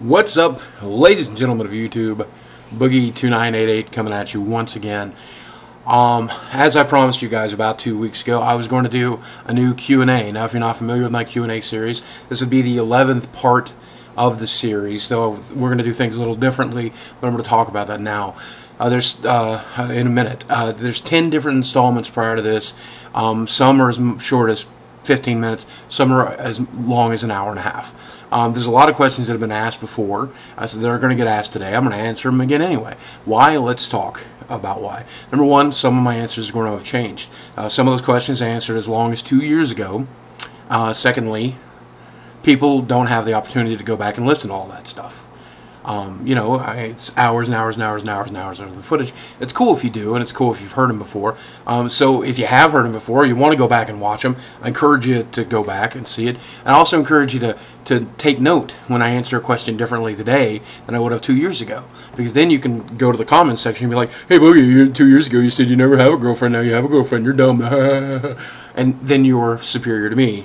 What's up, ladies and gentlemen of YouTube? Boogie2988 coming at you once again. As I promised you guys about 2 weeks ago, I was going to do a new Q&A. Now, if you're not familiar with my Q&A series, this would be the 11th part of the series. So we're going to do things a little differently, but I'm going to talk about that now. In a minute. There's 10 different installments prior to this. Some are as short as 15 minutes. Some are as long as an hour and a half. There's a lot of questions that have been asked before, so they're going to get asked today. I'm going to answer them again anyway. Why? Let's talk about why. Number one, some of my answers are going to have changed. Some of those questions I answered as long as 2 years ago. Secondly, people don't have the opportunity to go back and listen to all that stuff. It's hours and hours and hours and hours and hours of the footage. It's cool if you do, and it's cool if you've heard them before. So if you have heard them before, you want to go back and watch them, I encourage you to go back and see it. And I also encourage you to take note when I answer a question differently today than I would have 2 years ago. Because then you can go to the comments section and be like, hey, Boogie, 2 years ago you said you never have a girlfriend, now you have a girlfriend, you're dumb. And then you're superior to me.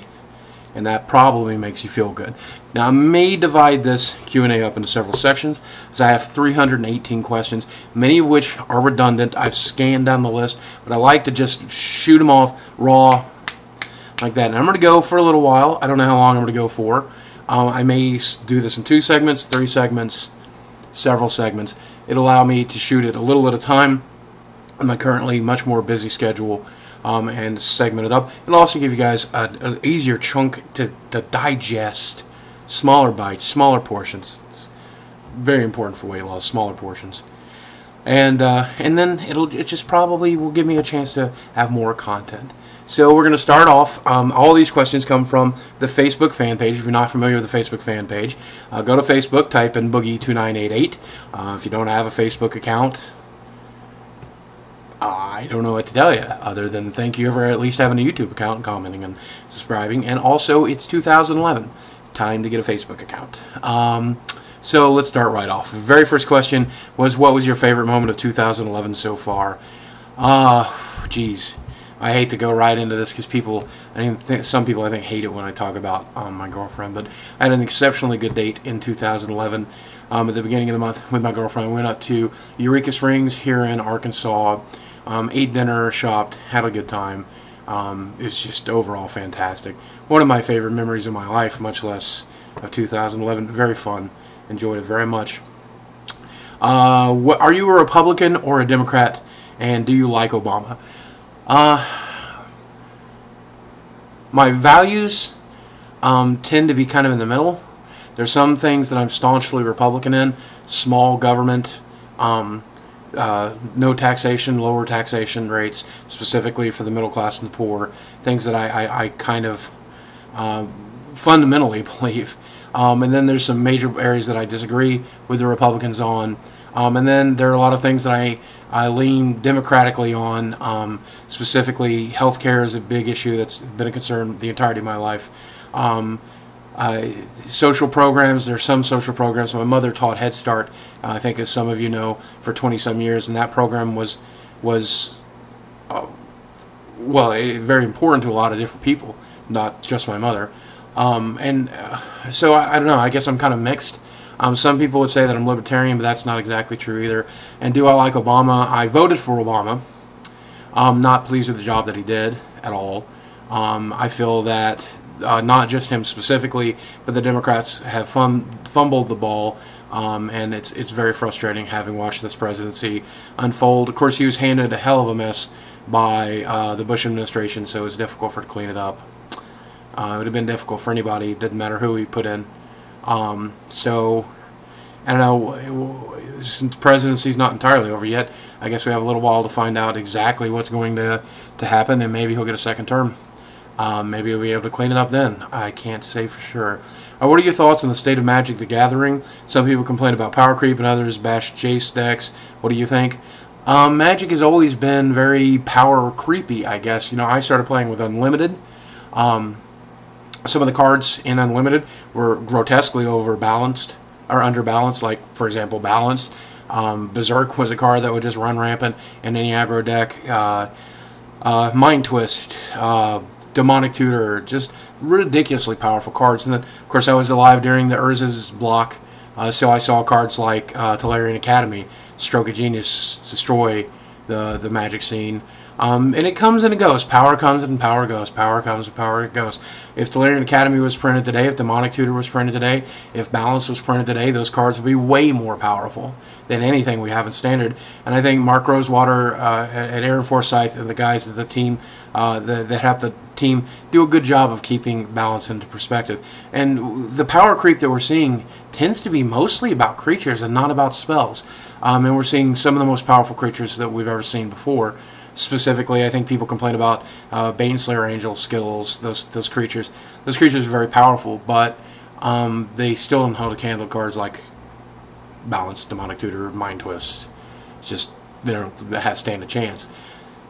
And that probably makes you feel good. Now, I may divide this Q&A up into several sections, because I have 318 questions, many of which are redundant. I've scanned down the list, but I like to just shoot them off raw like that. And I'm going to go for a little while. I don't know how long I'm going to go for. I may do this in 2 segments, 3 segments, several segments. It'll allow me to shoot it a little at a time on my currently much more busy schedule. And segment it up. It'll also give you guys an easier chunk to digest, smaller bites, smaller portions. It's very important for weight loss, smaller portions. And then it just probably will give me a chance to have more content. So we're going to start off. All these questions come from the Facebook fan page. If you're not familiar with the Facebook fan page, go to Facebook, type in Boogie2988. If you don't have a Facebook account, I don't know what to tell you other than thank you for at least having a YouTube account and commenting and subscribing. And also, it's 2011. Time to get a Facebook account. So let's start right off. The very first question was, what was your favorite moment of 2011 so far? Geez. I hate to go right into this because some people I think hate it when I talk about my girlfriend, but I had an exceptionally good date in 2011. At the beginning of the month with my girlfriend, we went up to Eureka Springs here in Arkansas, ate dinner, shopped, had a good time. It was just overall fantastic. One of my favorite memories of my life, much less of 2011. Very fun. Enjoyed it very much. Are you a Republican or a Democrat, and do you like Obama? My values tend to be kind of in the middle. There's some things that I'm staunchly Republican in. Small government, no taxation, lower taxation rates, specifically for the middle class and the poor. Things that I kind of fundamentally believe. And then there's some major areas that I disagree with the Republicans on. And then there are a lot of things that I lean democratically on. Specifically, healthcare is a big issue that's been a concern the entirety of my life. Social programs, there's some social programs. My mother taught Head Start, I think as some of you know, for 20-some years, and that program was very important to a lot of different people, not just my mother. So I don't know, I guess I'm kind of mixed. Some people would say that I'm libertarian, but that's not exactly true either. And do I like Obama? I voted for Obama. I'm not pleased with the job that he did at all. I feel that not just him specifically, but the Democrats have fumbled the ball, and it's very frustrating having watched this presidency unfold. Of course, he was handed a hell of a mess by the Bush administration, so it's difficult for it to clean it up. It would have been difficult for anybody. It didn't matter who he put in. So, I don't know, since the presidency's not entirely over yet, I guess we have a little while to find out exactly what's going to happen, and maybe he'll get a second term. Maybe he'll be able to clean it up then. I can't say for sure. What are your thoughts on the state of Magic the Gathering? Some people complain about power creep and others bash Jace decks. What do you think? Magic has always been very power creepy, I guess. I started playing with Unlimited. Some of the cards in Unlimited were grotesquely overbalanced or underbalanced, like, for example, Balanced. Berserk was a card that would just run rampant in any aggro deck. Mind Twist, Demonic Tutor, just ridiculously powerful cards. And then, of course, I was alive during the Urza's block So I saw cards like Tolarian Academy, Stroke of Genius, destroy the Magic scene. And it comes and it goes. Power comes and power goes. Power comes and power goes. If Tolarian Academy was printed today, if Demonic Tutor was printed today, if Balance was printed today, those cards would be way more powerful than anything we have in Standard. And I think Mark Rosewater at Aaron Forsyth and the guys of the team that help the team do a good job of keeping Balance into perspective. And the power creep that we're seeing tends to be mostly about creatures and not about spells. And we're seeing some of the most powerful creatures that we've ever seen before. Specifically, I think people complain about Baneslayer Angel, Skittles, those creatures. Those creatures are very powerful, but they still don't hold a candle to cards like Balance, Demonic Tutor, Mind Twist. It's just they don't stand a chance.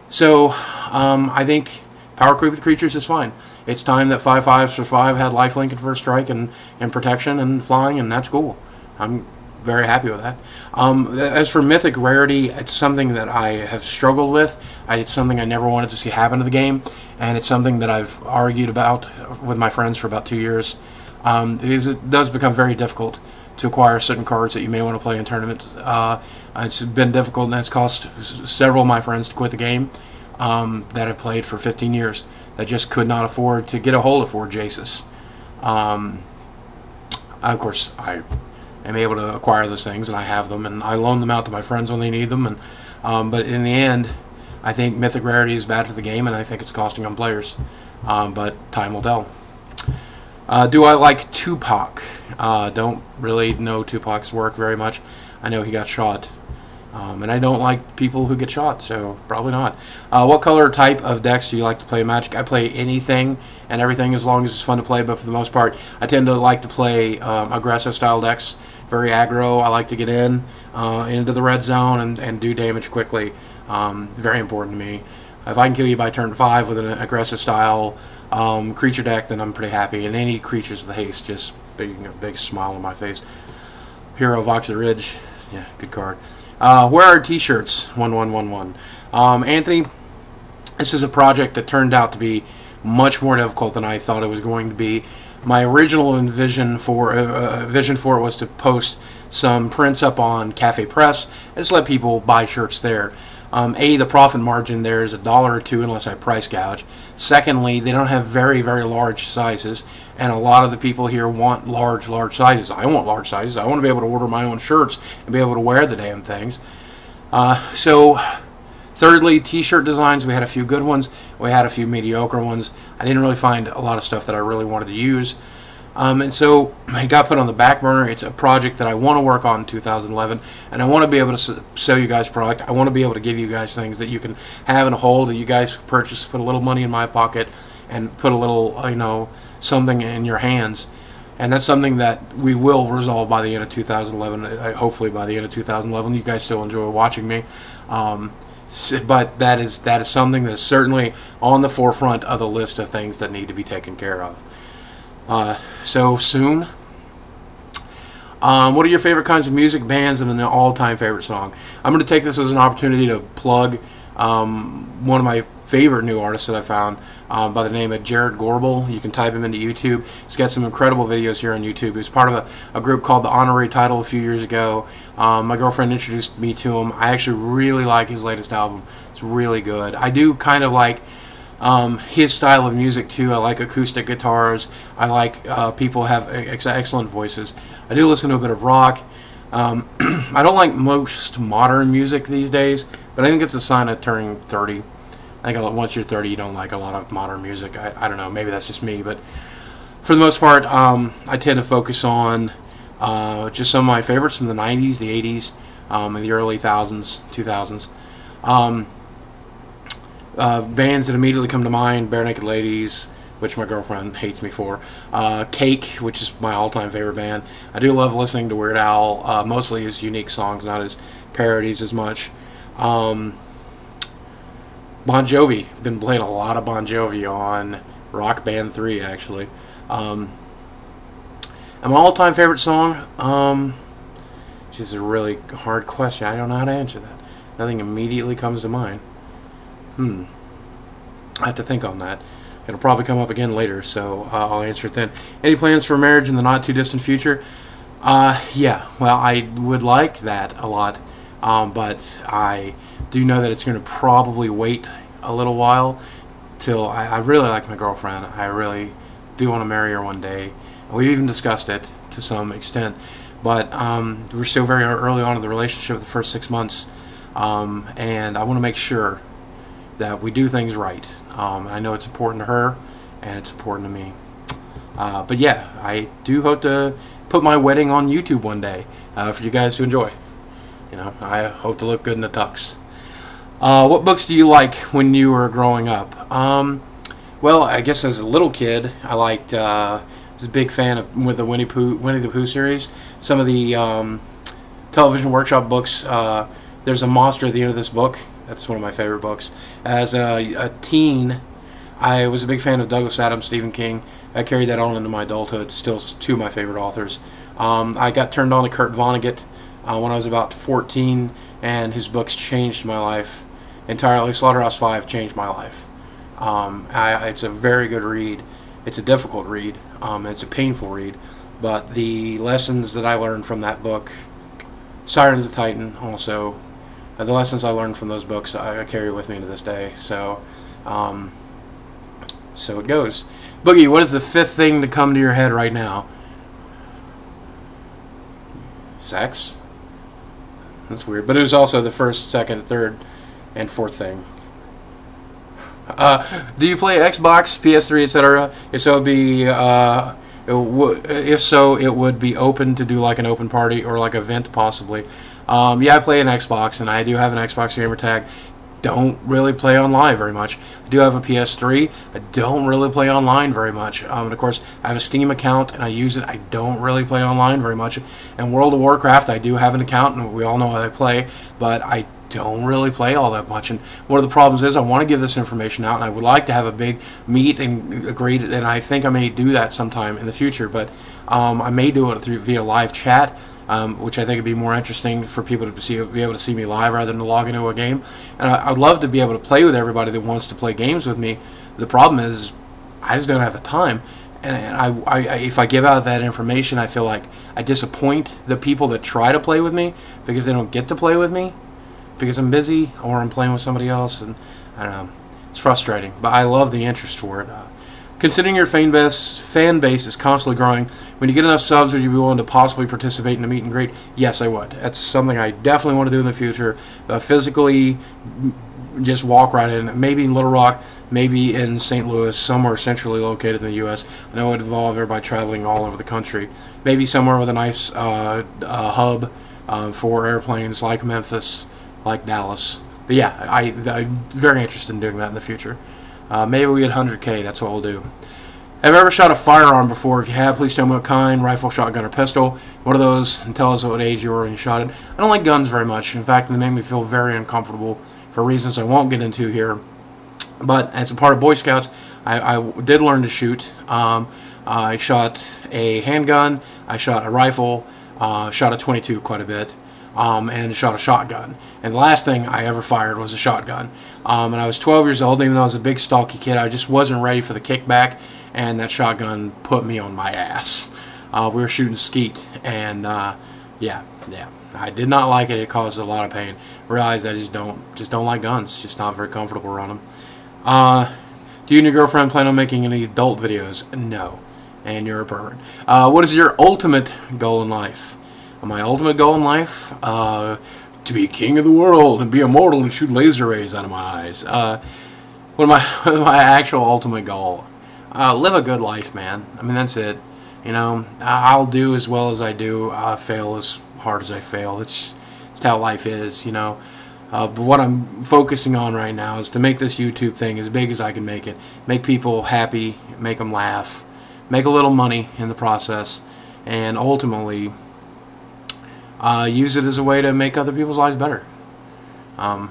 So I think power creep with creatures is fine. It's time that 5/5s for 5 had lifelink and first strike and protection and flying, and that's cool. I'm very happy with that. As for Mythic Rarity, it's something that I have struggled with. It's something I never wanted to see happen to the game, and it's something that I've argued about with my friends for about 2 years. Because it does become very difficult to acquire certain cards that you may want to play in tournaments. It's been difficult, and it's cost several of my friends to quit the game that have played for 15 years that just could not afford to get a hold of 4 Jaces. Of course, I am able to acquire those things, and I have them, and I loan them out to my friends when they need them. And but in the end, I think Mythic Rarity is bad for the game, and I think it's costing on players. But time will tell. Do I like Tupac? Don't really know Tupac's work very much. I know he got shot. And I don't like people who get shot, so probably not. What color type of decks do you like to play Magic? I play anything and everything as long as it's fun to play, but for the most part, I tend to like to play aggressive style decks, very aggro. I like to get into the red zone and do damage quickly. Very important to me. If I can kill you by turn 5 with an aggressive style creature deck, then I'm pretty happy. And any creatures with haste, just a big smile on my face. Hero of Oxford Ridge, yeah, good card. Where are T-shirts? 1111. Anthony, this is a project that turned out to be much more difficult than I thought it was going to be. My original vision for it was to post some prints up on Cafe Press and just let people buy shirts there. The profit margin there is $1 or $2 unless I price gouge. Secondly, they don't have very, very large sizes, and a lot of the people here want large sizes. I want large sizes. I want to be able to order my own shirts and be able to wear the damn things. So, thirdly, T-shirt designs. We had a few good ones. We had a few mediocre ones. I didn't really find a lot of stuff that I really wanted to use. And so it got put on the back burner. It's a project that I want to work on in 2011, and I want to be able to sell you guys product. I want to be able to give you guys things that you can have in a hold, that you guys purchase, put a little money in my pocket, and put a little, something in your hands. And that's something that we will resolve by the end of 2011. Hopefully by the end of 2011, you guys still enjoy watching me. But that is something that is certainly on the forefront of the list of things that need to be taken care of. So soon. What are your favorite kinds of music, bands, and an all-time favorite song? I'm going to take this as an opportunity to plug one of my favorite new artists that I found by the name of Jared Gorbel. You can type him into YouTube. He's got some incredible videos here on YouTube. He was part of a group called the Honorary Title a few years ago. My girlfriend introduced me to him. I actually really like his latest album. It's really good. I do kind of like his style of music too. I like acoustic guitars. I like people have excellent voices. I do listen to a bit of rock. I don't like most modern music these days, but I think it's a sign of turning 30. I think once you're 30, you don't like a lot of modern music. I don't know. Maybe that's just me, but for the most part, I tend to focus on just some of my favorites from the 90s, the 80s, and the early 2000s. Bands that immediately come to mind: Bare Naked Ladies, which my girlfriend hates me for. Cake, which is my all-time favorite band. I do love listening to Weird Al, mostly his unique songs, not his parodies as much. Bon Jovi. Been playing a lot of Bon Jovi on Rock Band 3, actually. And my all-time favorite song, which is a really hard question. I don't know how to answer that. Nothing immediately comes to mind. I have to think on that. It'll probably come up again later, so I'll answer it then. Any plans for marriage in the not-too-distant future? Yeah, well, I would like that a lot, but I do know that it's going to probably wait a little while till I really like my girlfriend. I really do want to marry her one day. We've even discussed it to some extent, but we're still very early on in the relationship, the first 6 months, and I want to make sure that we do things right. I know it's important to her, and it's important to me. But yeah, I do hope to put my wedding on YouTube one day for you guys to enjoy. You know, I hope to look good in the tux. What books do you like when you were growing up? Well, I guess as a little kid, I liked. Was a big fan of with the Winnie the Pooh series. Some of the television workshop books. There's a monster at the end of this book. That's one of my favorite books. As a teen, I was a big fan of Douglas Adams, Stephen King. I carried that on into my adulthood. Still two of my favorite authors. I got turned on to Kurt Vonnegut when I was about 14, and his books changed my life entirely. Slaughterhouse-Five changed my life. It's a very good read. It's a difficult read. It's a painful read. But the lessons that I learned from that book, Sirens of Titan also, the lessons I learned from those books I carry with me to this day. So it goes. Boogie, what is the fifth thing to come to your head right now? Sex? That's weird. But it was also the first, second, third, and fourth thing. Do you play Xbox, PS3, etc.? If so, it would be open to do like an open party or like event possibly. Yeah, I play an Xbox, and I do have an Xbox gamer tag. Don't really play online very much. I do have a PS3. I don't really play online very much. And of course, I have a Steam account, and I use it. I don't really play online very much. And World of Warcraft, I do have an account, and we all know how I play, but I don't really play all that much. And one of the problems is I want to give this information out, and I would like to have a big meet and greet, and I think I may do that sometime in the future, but I may do it via live chat. Which I think would be more interesting for people to be able to see me live rather than to log into a game. And I'd love to be able to play with everybody that wants to play games with me. The problem is I just don't have the time. And if I give out that information, I feel like I disappoint the people that try to play with me because they don't get to play with me because I'm busy or I'm playing with somebody else. And I don't know. It's frustrating. But I love the interest for it. Considering your fan base is constantly growing, when you get enough subs, would you be willing to possibly participate in a meet and greet? Yes, I would. That's something I definitely want to do in the future. Physically, just walk right in. Maybe in Little Rock, maybe in St. Louis, somewhere centrally located in the U.S. I know it would involve everybody traveling all over the country. Maybe somewhere with a nice hub for airplanes like Memphis, like Dallas. But yeah, I'm very interested in doing that in the future. Maybe we get 100K, that's what we'll do. Have you ever shot a firearm before? If you have, please tell me what kind, rifle, shotgun, or pistol. What are those? And tell us what age you were when you shot it. I don't like guns very much. In fact, they make me feel very uncomfortable for reasons I won't get into here. But as a part of Boy Scouts, I did learn to shoot. I shot a handgun, I shot a rifle, shot a .22 quite a bit, and shot a shotgun. And the last thing I ever fired was a shotgun. And I was 12 years old, even though I was a big stocky kid. I just wasn't ready for the kickback, and that shotgun put me on my ass. We were shooting skeet, and yeah, I did not like it. It caused a lot of pain. Realized I just don't like guns. Just not very comfortable around them. Do you and your girlfriend plan on making any adult videos? No. And you're a pervert. What is your ultimate goal in life? My ultimate goal in life? To be king of the world and be immortal and shoot laser rays out of my eyes. What my actual ultimate goal? Live a good life, man. I mean, that's it. You know, I'll do as well as I do. I'll fail as hard as I fail. It's how life is, you know. But what I'm focusing on right now is to make this YouTube thing as big as I can make it. Make people happy, make them laugh, make a little money in the process, and ultimately use it as a way to make other people's lives better. I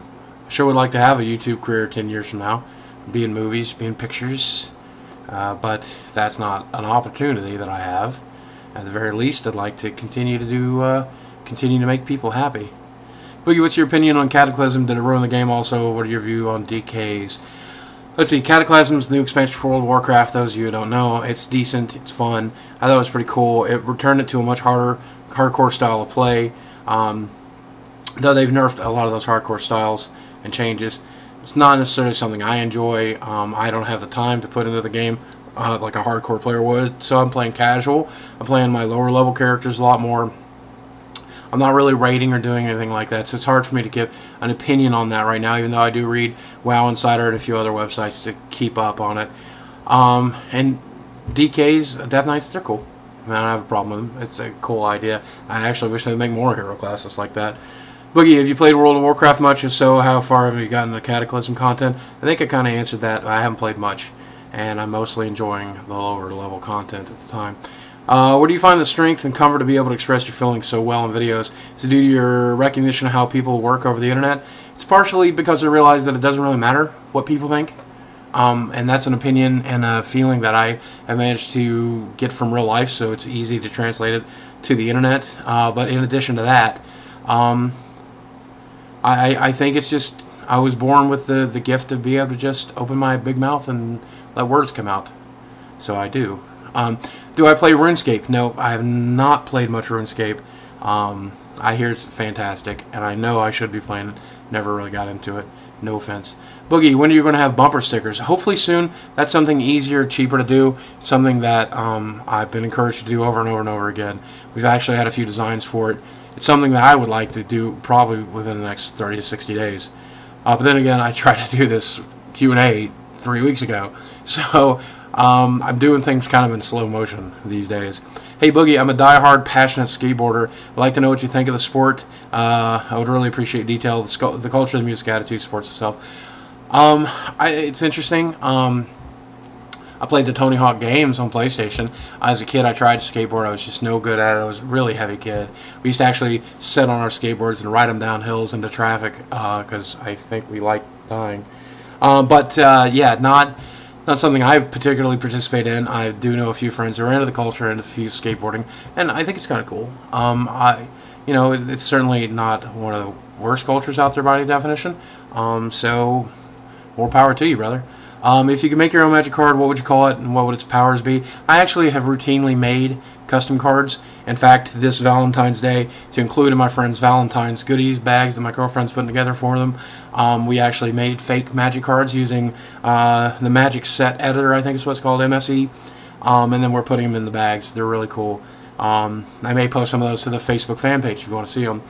sure would like to have a YouTube career 10 years from now. Be in movies, be in pictures. But that's not an opportunity that I have. At the very least, I'd like to continue to make people happy. Boogie, what's your opinion on Cataclysm? Did it ruin the game also? What are your views on Decays? Let's see, Cataclysm's the new expansion for World of Warcraft. Those of you who don't know, it's decent, it's fun. I thought it was pretty cool. It returned it to a much harder hardcore style of play. Though they've nerfed a lot of those hardcore styles and changes, it's not necessarily something I enjoy. I don't have the time to put into the game like a hardcore player would, so I'm playing casual. I'm playing my lower level characters a lot more. I'm not really raiding or doing anything like that, so it's hard for me to give an opinion on that right now, even though I do read WoW Insider and a few other websites to keep up on it. And Decays, Death Knights, they're cool. I mean, I don't have a problem with them. It's a cool idea. I actually wish they'd make more hero classes like that. Boogie, have you played World of Warcraft much? If so, how far have you gotten the Cataclysm content? I think I kind of answered that. I haven't played much, and I'm mostly enjoying the lower level content at the time. Where do you find the strength and comfort to be able to express your feelings so well in videos? Is it due to your recognition of how people work over the internet? It's partially because I realize that it doesn't really matter what people think. And that's an opinion and a feeling that I have managed to get from real life, so it's easy to translate it to the internet. But in addition to that, I think it's just I was born with the gift to be able to just open my big mouth and let words come out. So I do. Do I play RuneScape? No, I have not played much RuneScape. I hear it's fantastic, and I know I should be playing it. Never really got into it. No offense. Boogie, when are you going to have bumper stickers? Hopefully soon. That's something easier, cheaper to do. Something that I've been encouraged to do over and over and over again. We've actually had a few designs for it. It's something that I would like to do probably within the next 30 to 60 days. But then again, I tried to do this Q&A 3 weeks ago. So I'm doing things kind of in slow motion these days. Hey Boogie, I'm a die-hard, passionate skateboarder. I'd like to know what you think of the sport. I would really appreciate detail of the culture, the music, attitude, sports itself. It's interesting. I played the Tony Hawk games on PlayStation. As a kid, I tried to skateboard. I was just no good at it. I was a really heavy kid. We used to actually sit on our skateboards and ride them down hills into traffic because I think we liked dying. Yeah, not something I particularly participate in. I do know a few friends who are into the culture and a few skateboarding, and I think it's kind of cool. It's certainly not one of the worst cultures out there by any definition. So more power to you, brother. If you could make your own magic card, what would you call it, and what would its powers be? I actually have routinely made custom cards. In fact, this Valentine's Day, to include in my friends' Valentine's goodies bags that my girlfriend's putting together for them, we actually made fake magic cards using the Magic Set Editor, I think is what it's called, MSE, and then we're putting them in the bags. They're really cool. I may post some of those to the Facebook fan page if you want to see them.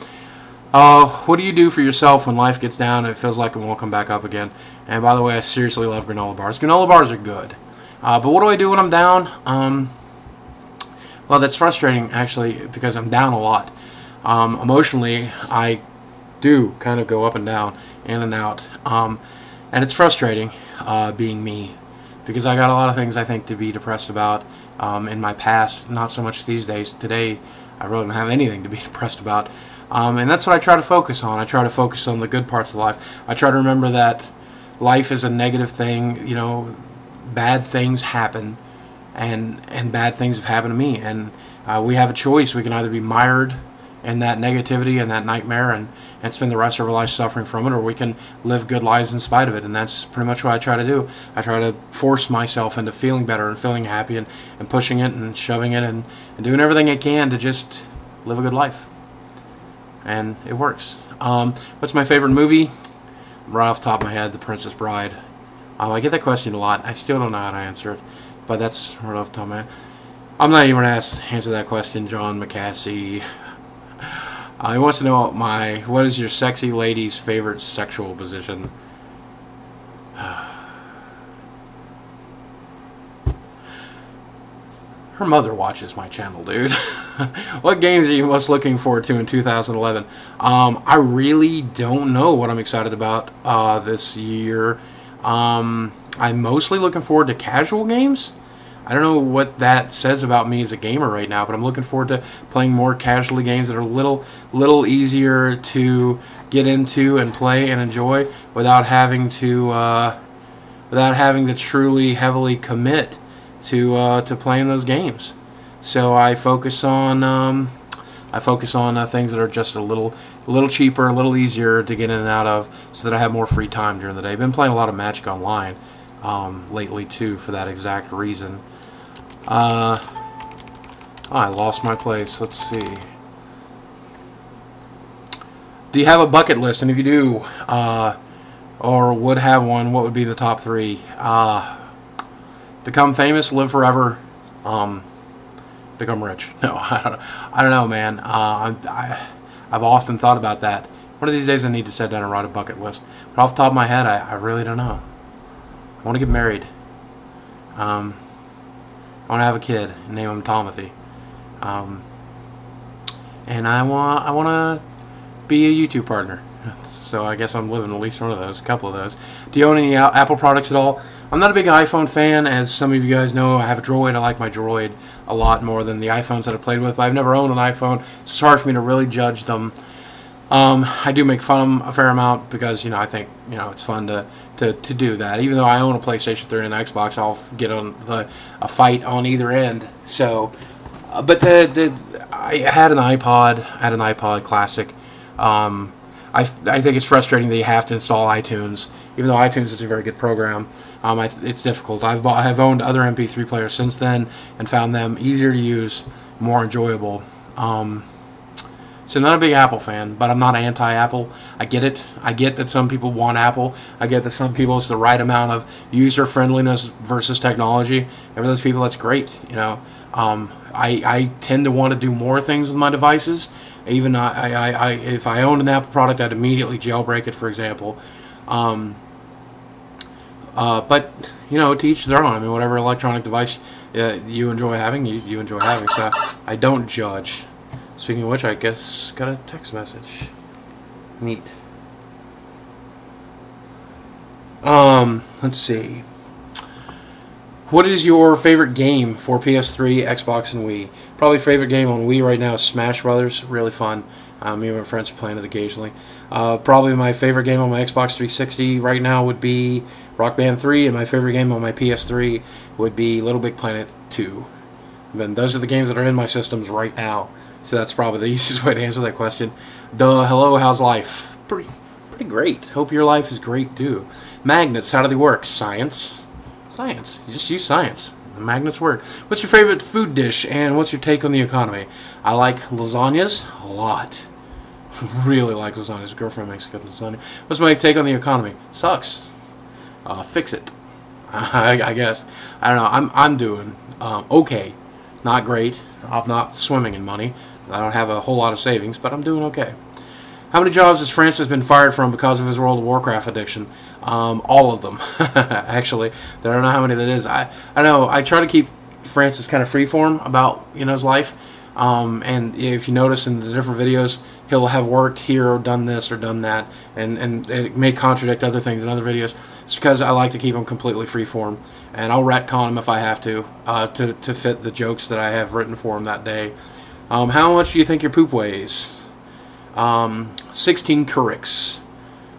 What do you do for yourself when life gets down and it feels like it won't come back up again? And by the way, I seriously love granola bars. Granola bars are good. But what do I do when I'm down? Well, that's frustrating, actually, because I'm down a lot. Emotionally, I do kind of go up and down, in and out. And it's frustrating being me, because I got a lot of things I think to be depressed about in my past. Not so much these days. Today, I really don't have anything to be depressed about. And that's what I try to focus on. I try to focus on the good parts of life. I try to remember that life is a negative thing. You know, bad things happen, and bad things have happened to me. And we have a choice. We can either be mired in that negativity and that nightmare and spend the rest of our life suffering from it, or we can live good lives in spite of it. And that's pretty much what I try to do. I try to force myself into feeling better and feeling happy and pushing it and shoving it and doing everything I can to just live a good life. And it works. What's my favorite movie? Right off the top of my head, The Princess Bride. I get that question a lot. I still don't know how to answer it, but that's right off the top of my head. I'm not even going to answer that question, John McCassie. He wants to know what is your sexy lady's favorite sexual position? Her mother watches my channel, dude. What games are you most looking forward to in 2011? I really don't know what I'm excited about this year. I'm mostly looking forward to casual games. I don't know what that says about me as a gamer right now, but I'm looking forward to playing more casually games that are a little easier to get into and play and enjoy without having to truly heavily commit to playing those games. So I focus on things that are just a little cheaper, a little easier to get in and out of, so that I have more free time during the day. I've been playing a lot of Magic Online lately too, for that exact reason. I lost my place. Let's see. Do you have a bucket list? And if you do, or would have one, what would be the top 3? Become famous, live forever, become rich. No, I don't know, man. I've often thought about that. One of these days I need to sit down and write a bucket list. But off the top of my head, I really don't know. I want to get married. I want to have a kid and name him Tomothy. And I want to be a YouTube partner. So I guess I'm living at least one of those, a couple of those. Do you own any Apple products at all? I'm not a big iPhone fan, as some of you guys know. I have a Droid. I like my Droid a lot more than the iPhones that I've played with. But I've never owned an iPhone. It's hard for me to really judge them. I do make fun of them a fair amount because, you know, I think, you know, it's fun to do that. Even though I own a PlayStation 3 and an Xbox, I'll get on a fight on either end. So, but I had an iPod. I had an iPod Classic. I think it's frustrating that you have to install iTunes, even though iTunes is a very good program. It's difficult. I've owned other MP3 players since then and found them easier to use, more enjoyable. So not a big Apple fan, but I'm not anti-Apple. I get it. I get that some people want Apple. I get that some people it's the right amount of user-friendliness versus technology. And for those people, that's great. You know, I tend to want to do more things with my devices. Even if I owned an Apple product, I'd immediately jailbreak it, for example. But you know, to each their own. I mean, whatever electronic device you enjoy having, you enjoy having. So I don't judge. Speaking of which, I guess got a text message. Neat. Let's see. What is your favorite game for PS3, Xbox, and Wii? Probably favorite game on Wii right now is Smash Brothers. Really fun. Me and my friends are playing it occasionally. Probably my favorite game on my Xbox 360 right now would be Rock Band 3, and my favorite game on my PS3 would be Little Big Planet 2. And those are the games that are in my systems right now. So that's probably the easiest way to answer that question. Duh, hello, how's life? Pretty great. Hope your life is great too. Magnets, how do they work? Science. Science. You just use science. The magnets work. What's your favorite food dish and what's your take on the economy? I like lasagnas a lot. Really like lasagnas. Girlfriend makes good lasagna. What's my take on the economy? Sucks. Fix it. I guess. I don't know. I'm doing okay. Not great. I'm not swimming in money. I don't have a whole lot of savings, but I'm doing okay. How many jobs has Francis been fired from because of his World of Warcraft addiction? All of them, actually. I don't know how many that is. I know. I try to keep Francis kind of freeform about his life. And if you notice in the different videos, he'll have worked here or done this or done that, and it may contradict other things in other videos. It's because I like to keep him completely freeform, and I'll retcon him if I have to fit the jokes that I have written for him that day. How much do you think your poop weighs? 16 Curricks.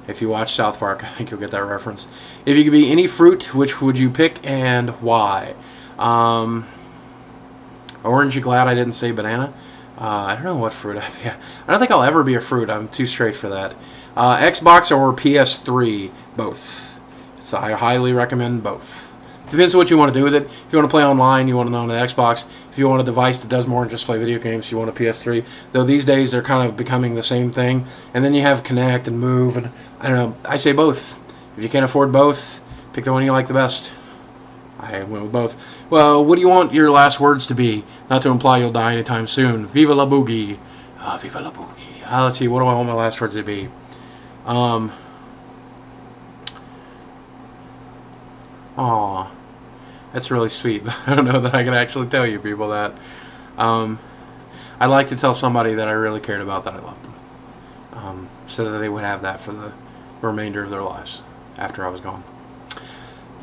If you watch South Park, I think you'll get that reference. If you could be any fruit, which would you pick and why? Orange, you glad I didn't say banana? I don't know what fruit I'd be. I don't think I'll ever be a fruit. I'm too straight for that. Xbox or PS3? Both. So I highly recommend both. Depends on what you want to do with it. If you want to play online, you want to own an Xbox. If you want a device that does more than just play video games, you want a PS3. Though these days they're kind of becoming the same thing. And then you have Connect and Move, and I don't know. I say both. If you can't afford both, pick the one you like the best. I went with both. Well, what do you want your last words to be? Not to imply you'll die anytime soon. Viva la boogie. Viva la boogie. Let's see, what do I want my last words to be? Aw. That's really sweet, but I don't know that I can actually tell you people that. I'd like to tell somebody that I really cared about that I loved them. So that they would have that for the remainder of their lives after I was gone.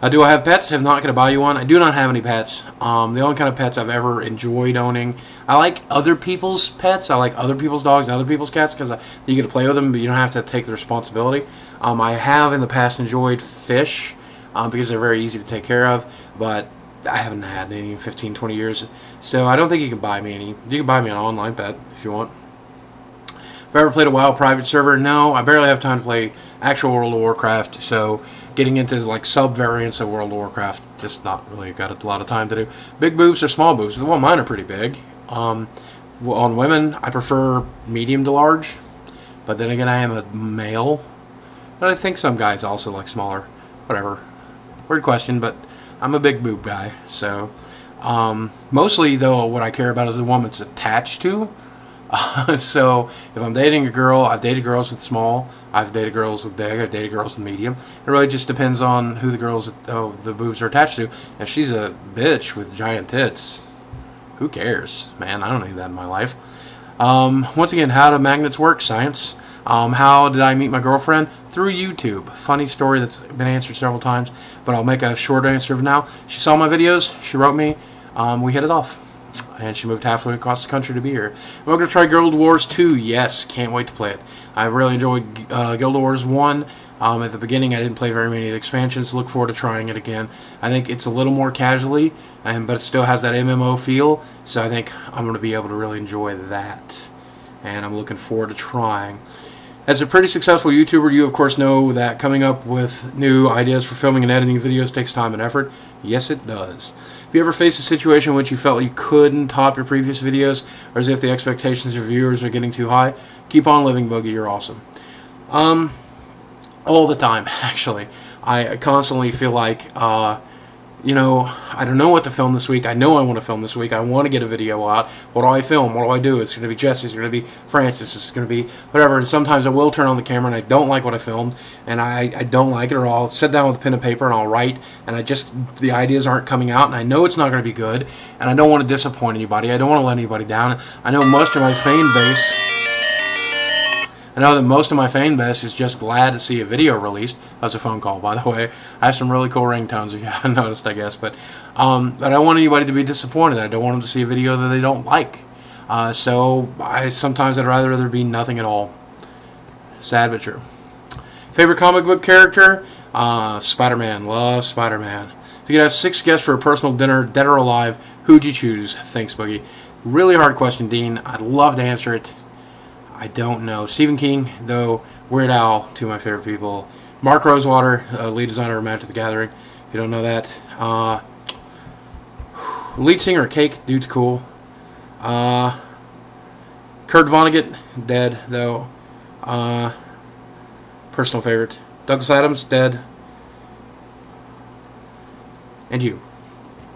Do I have pets? Have not going to buy you one. I do not have any pets. The only kind of pets I've ever enjoyed owning. I like other people's pets. I like other people's dogs and other people's cats because you get to play with them, but you don't have to take the responsibility. I have in the past enjoyed fish because they're very easy to take care of, but I haven't had any in 15, 20 years. So I don't think you can buy me any. You can buy me an online pet if you want. Have I ever played a WoW private server? No, I barely have time to play actual World of Warcraft, so getting into like sub-variants of World of Warcraft, just not really got a lot of time to do. Big boobs or small boobs? Well, mine are pretty big. On women, I prefer medium to large. But then again, I am a male. But I think some guys also like smaller. Whatever. Weird question, but I'm a big boob guy. So, mostly, though, what I care about is the one that's attached to. So, if I'm dating a girl, I've dated girls with small. I've dated girls with big. I've dated girls with medium. It really just depends on who the boobs are attached to. If she's a bitch with giant tits, who cares, man? I don't need that in my life. Once again, how do magnets work? Science. How did I meet my girlfriend? Through YouTube. Funny story that's been answered several times, but I'll make a short answer now. She saw my videos. She wrote me. We hit it off. And she moved halfway across the country to be here. We're going to try Guild Wars 2. Yes, can't wait to play it. I really enjoyed Guild Wars 1. At the beginning, I didn't play very many of the expansions. Look forward to trying it again. I think it's a little more casually, but it still has that MMO feel. So I think I'm going to be able to really enjoy that. And I'm looking forward to trying. As a pretty successful YouTuber, you of course know that coming up with new ideas for filming and editing videos takes time and effort. Yes, it does. Have you ever faced a situation in which you felt you couldn't top your previous videos, or as if the expectations of your viewers are getting too high? Keep on living, Buggy. You're awesome. All the time, actually. I constantly feel like, you know, I don't know what to film this week. I know I want to film this week. I want to get a video out. What do I film? What do I do? It's going to be Jesse's. It's going to be Francis. It's going to be whatever. And sometimes I will turn on the camera and I don't like what I filmed. And I don't like it, or I'll sit down with a pen and paper and I'll write. And the ideas aren't coming out. And I know it's not going to be good. And I don't want to disappoint anybody. I don't want to let anybody down. I know most of my fan base... I know that most of my fan base is just glad to see a video released. That was a phone call, by the way. I have some really cool ringtones, if you haven't noticed, I guess. But I don't want anybody to be disappointed. I don't want them to see a video that they don't like. So sometimes I'd rather there be nothing at all. Sad but true. Favorite comic book character? Spider-Man. Love Spider-Man. If you could have 6 guests for a personal dinner, dead or alive, who'd you choose? Thanks, Boogie. Really hard question, Dean. I'd love to answer it. I don't know. Stephen King, though. Weird Al, 2 of my favorite people. Mark Rosewater, lead designer of Magic the Gathering. If you don't know that. Lead singer of Cake, dude's cool. Kurt Vonnegut, dead, though. Personal favorite. Douglas Adams, dead. And you.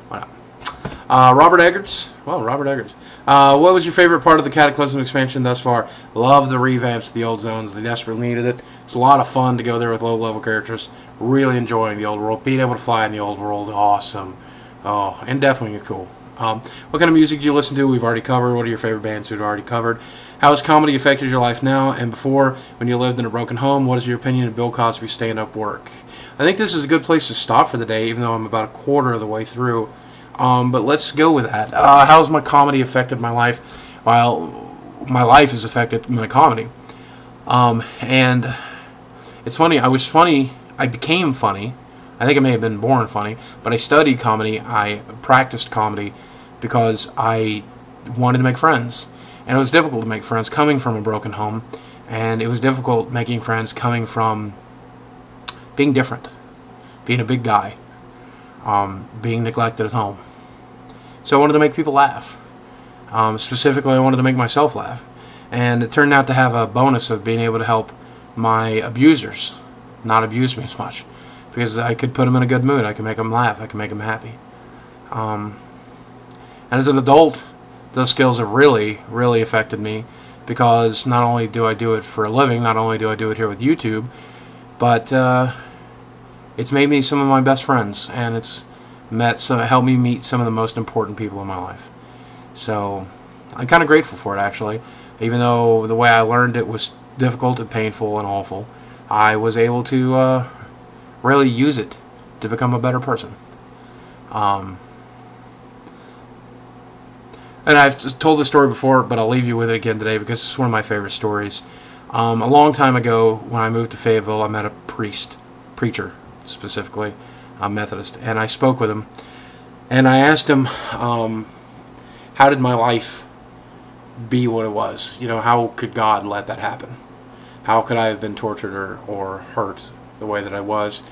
Why not? Robert Eggers. Well, Robert Eggers. What was your favorite part of the Cataclysm expansion thus far? Love the revamps of the old zones. They desperately needed it. It's a lot of fun to go there with low-level characters. Really enjoying the old world. Being able to fly in the old world, awesome. Oh, and Deathwing is cool. What kind of music do you listen to? We've already covered. What are your favorite bands we've already covered? How has comedy affected your life now and before when you lived in a broken home? What is your opinion of Bill Cosby's stand-up work? I think this is a good place to stop for the day, even though I'm about a quarter of the way through. But let's go with that. How has my comedy affected my life? Well, my life has affected my comedy. And it's funny, I became funny. I think I may have been born funny, but I studied comedy, I practiced comedy because I wanted to make friends. And it was difficult to make friends coming from a broken home, and it was difficult making friends coming from being different, being a big guy, being neglected at home. So I wanted to make people laugh. Specifically, I wanted to make myself laugh. And it turned out to have a bonus of being able to help my abusers not abuse me as much. Because I could put them in a good mood. I could make them laugh. I could make them happy. And as an adult, those skills have really, really affected me. Because not only do I do it for a living, not only do I do it here with YouTube, but it's made me some of my best friends. And it's helped me meet some of the most important people in my life. So I'm kind of grateful for it, actually. Even though the way I learned it was difficult and painful and awful, I was able to really use it to become a better person. And I've told this story before, but I'll leave you with it again today because it's one of my favorite stories. A long time ago, when I moved to Fayetteville, I met a preacher specifically, a Methodist, and I spoke with him. And I asked him, how did my life be what it was? You know, how could God let that happen? How could I have been tortured or hurt the way that I was?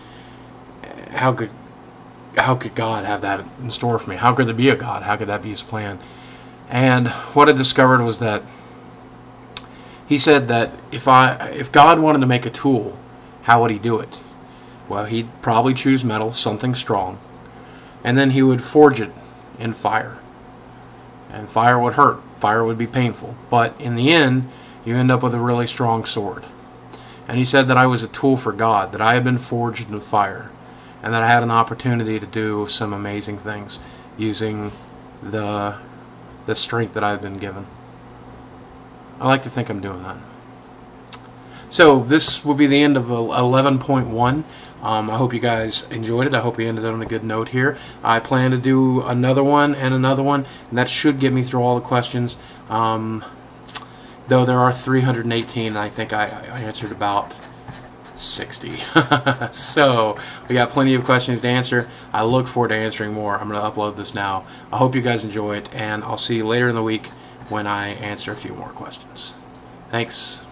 How could God have that in store for me? How could there be a God? How could that be His plan? And what I discovered was that He said that if God wanted to make a tool, how would he do it? Well, he'd probably choose metal, something strong, and then he would forge it in fire. And fire would hurt. Fire would be painful. But in the end, you end up with a really strong sword. And he said that I was a tool for God, that I had been forged in fire, and that I had an opportunity to do some amazing things using the strength that I've been given. I like to think I'm doing that. So this will be the end of 11.1. I hope you guys enjoyed it. I hope we ended on a good note here. I plan to do another one, and that should get me through all the questions. Though there are 318, I think I answered about 60. So we got plenty of questions to answer. I look forward to answering more. I'm going to upload this now. I hope you guys enjoy it, and I'll see you later in the week when I answer a few more questions. Thanks.